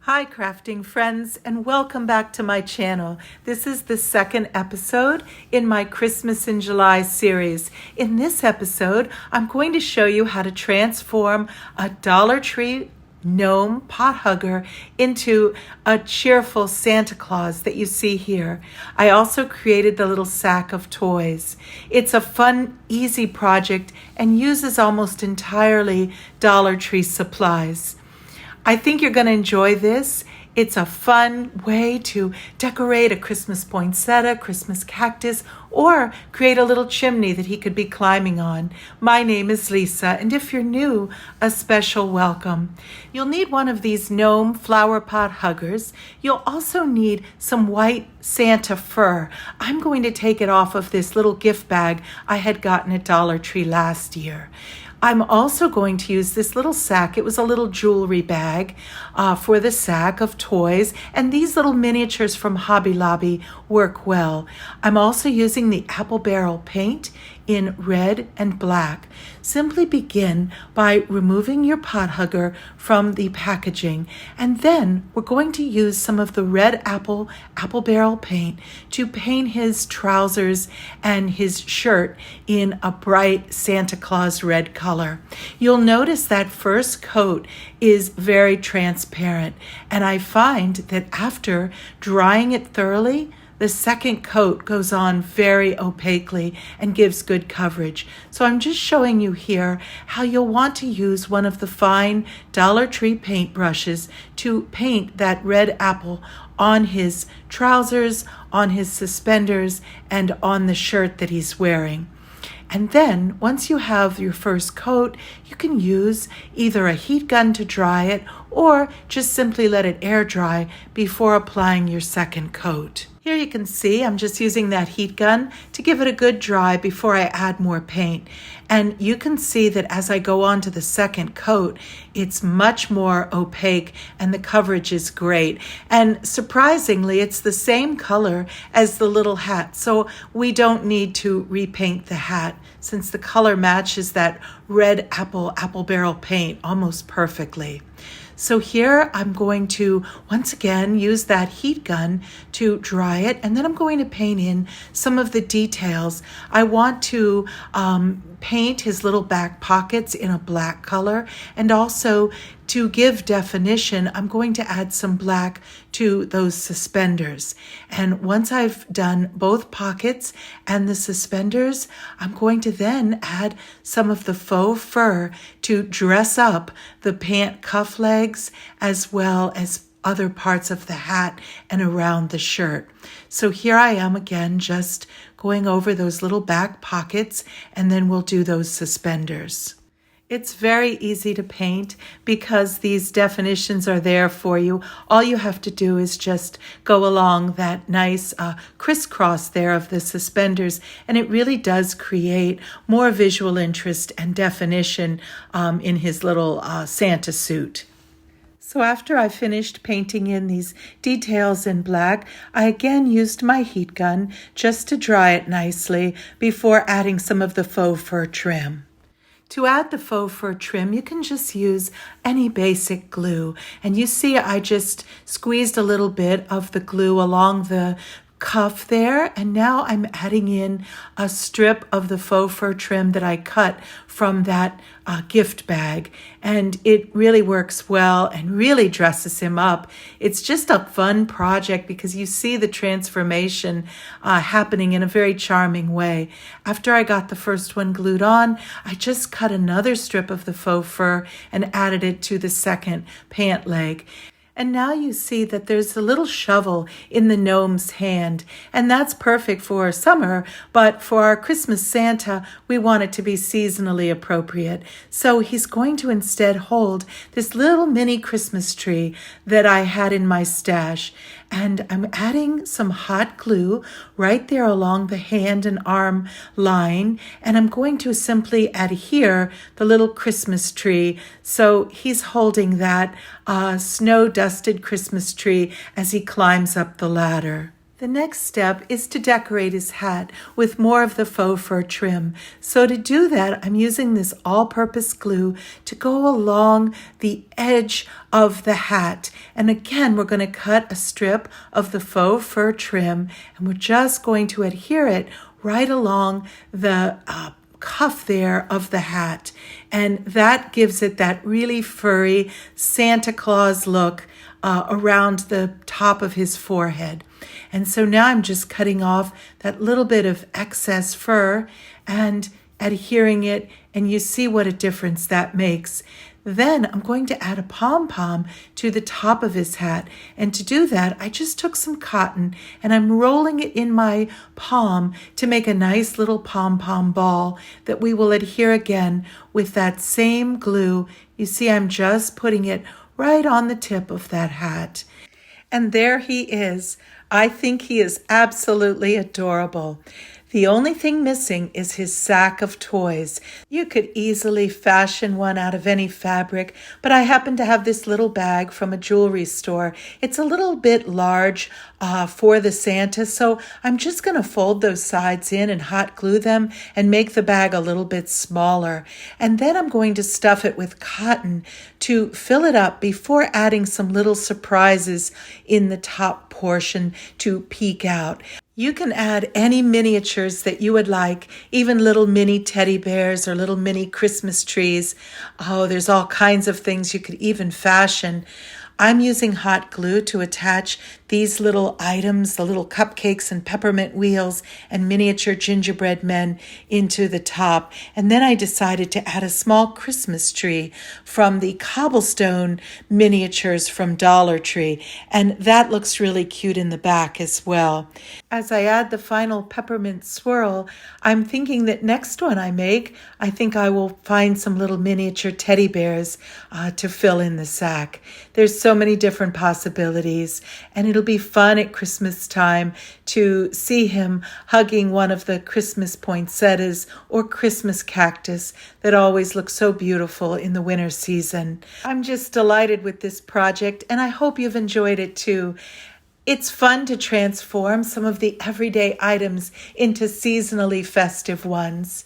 Hi crafting friends, and welcome back to my channel. This is the second episode in my Christmas in July series. In this episode, I'm going to show you how to transform a Dollar Tree gnome pot hugger into a cheerful Santa Claus that you see here. I also created the little sack of toys. It's a fun, easy project and uses almost entirely Dollar Tree supplies. I think you're going to enjoy this. It's a fun way to decorate a Christmas poinsettia, Christmas cactus, or create a little chimney that he could be climbing on. My name is Lisa, and if you're new, a special welcome. You'll need one of these gnome flower pot huggers. You'll also need some white Santa fur. I'm going to take it off of this little gift bag I had gotten at Dollar Tree last year. I'm also going to use this little sack. It was a little jewelry bag for the sack of toys, and these little miniatures from Hobby Lobby work well. I'm also using the apple barrel paint in red and black. Simply begin by removing your pot hugger from the packaging, and then we're going to use some of the red apple barrel paint to paint his trousers and his shirt in a bright Santa Claus red color. You'll notice that first coat is very transparent, and I find that after drying it thoroughly, the second coat goes on very opaquely and gives good coverage. So I'm just showing you here how you'll want to use one of the fine Dollar Tree paint brushes to paint that red apple on his trousers, on his suspenders, and on the shirt that he's wearing. And then once you have your first coat, you can use either a heat gun to dry it or just simply let it air dry before applying your second coat. Here you can see I'm just using that heat gun to give it a good dry before I add more paint. And you can see that as I go on to the second coat, it's much more opaque and the coverage is great. And surprisingly, it's the same color as the little hat. So we don't need to repaint the hat since the color matches that red apple barrel paint almost perfectly. So here I'm going to once again use that heat gun to dry it, and then I'm going to paint in some of the details. I want to paint his little back pockets in a black color, and also to give definition, I'm going to add some black to those suspenders. And once I've done both pockets and the suspenders, I'm going to then add some of the faux fur to dress up the pant cuff legs as well as other parts of the hat and around the shirt. So here I am again, just going over those little back pockets, and then we'll do those suspenders. It's very easy to paint because these definitions are there for you. All you have to do is just go along that nice crisscross there of the suspenders, and it really does create more visual interest and definition in his little Santa suit. So after I finished painting in these details in black, I again used my heat gun just to dry it nicely before adding some of the faux fur trim. To add the faux fur trim, you can just use any basic glue. And you see I just squeezed a little bit of the glue along the cuff there, and now I'm adding in a strip of the faux fur trim that I cut from that gift bag, and it really works well and really dresses him up. It's just a fun project because you see the transformation happening in a very charming way. After I got the first one glued on, I just cut another strip of the faux fur and added it to the second pant leg. And now you see that there's a little shovel in the gnome's hand, and that's perfect for summer, but for our Christmas Santa, we want it to be seasonally appropriate. So he's going to instead hold this little mini Christmas tree that I had in my stash, and I'm adding some hot glue right there along the hand and arm line, and I'm going to simply adhere the little Christmas tree so he's holding that snow-dusted Christmas tree as he climbs up the ladder. The next step is to decorate his hat with more of the faux fur trim. So to do that, I'm using this all-purpose glue to go along the edge of the hat. And again, we're going to cut a strip of the faux fur trim, and we're just going to adhere it right along the cuff there of the hat. And that gives it that really furry Santa Claus look around the top of his forehead. And so now I'm just cutting off that little bit of excess fur and adhering it, and you see what a difference that makes. Then I'm going to add a pom-pom to the top of his hat. And to do that, I just took some cotton and I'm rolling it in my palm to make a nice little pom-pom ball that we will adhere again with that same glue. You see, I'm just putting it right on the tip of that hat. And there he is. I think he is absolutely adorable. The only thing missing is his sack of toys. You could easily fashion one out of any fabric, but I happen to have this little bag from a jewelry store. It's a little bit large for the Santa, so I'm just going to fold those sides in and hot glue them and make the bag a little bit smaller. And then I'm going to stuff it with cotton to fill it up before adding some little surprises in the top portion to peek out. You can add any miniatures that you would like, even little mini teddy bears or little mini Christmas trees. Oh, there's all kinds of things you could even fashion. I'm using hot glue to attach these little items, the little cupcakes and peppermint wheels and miniature gingerbread men into the top. And then I decided to add a small Christmas tree from the cobblestone miniatures from Dollar Tree. And that looks really cute in the back as well. As I add the final peppermint swirl, I'm thinking that next one I make, I think I will find some little miniature teddy bears to fill in the sack. There's so many different possibilities, and it'll be fun at Christmas time to see him hugging one of the Christmas poinsettias or Christmas cactus that always look so beautiful in the winter season. I'm just delighted with this project, and I hope you've enjoyed it too. It's fun to transform some of the everyday items into seasonally festive ones.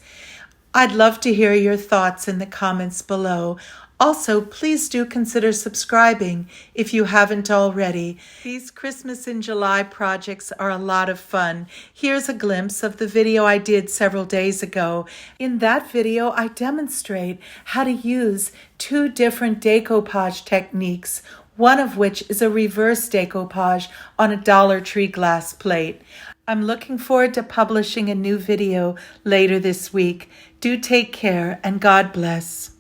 I'd love to hear your thoughts in the comments below. Also, please do consider subscribing if you haven't already. These Christmas in July projects are a lot of fun. Here's a glimpse of the video I did several days ago. In that video, I demonstrate how to use two different decoupage techniques, one of which is a reverse decoupage on a Dollar Tree glass plate. I'm looking forward to publishing a new video later this week. Do take care and God bless.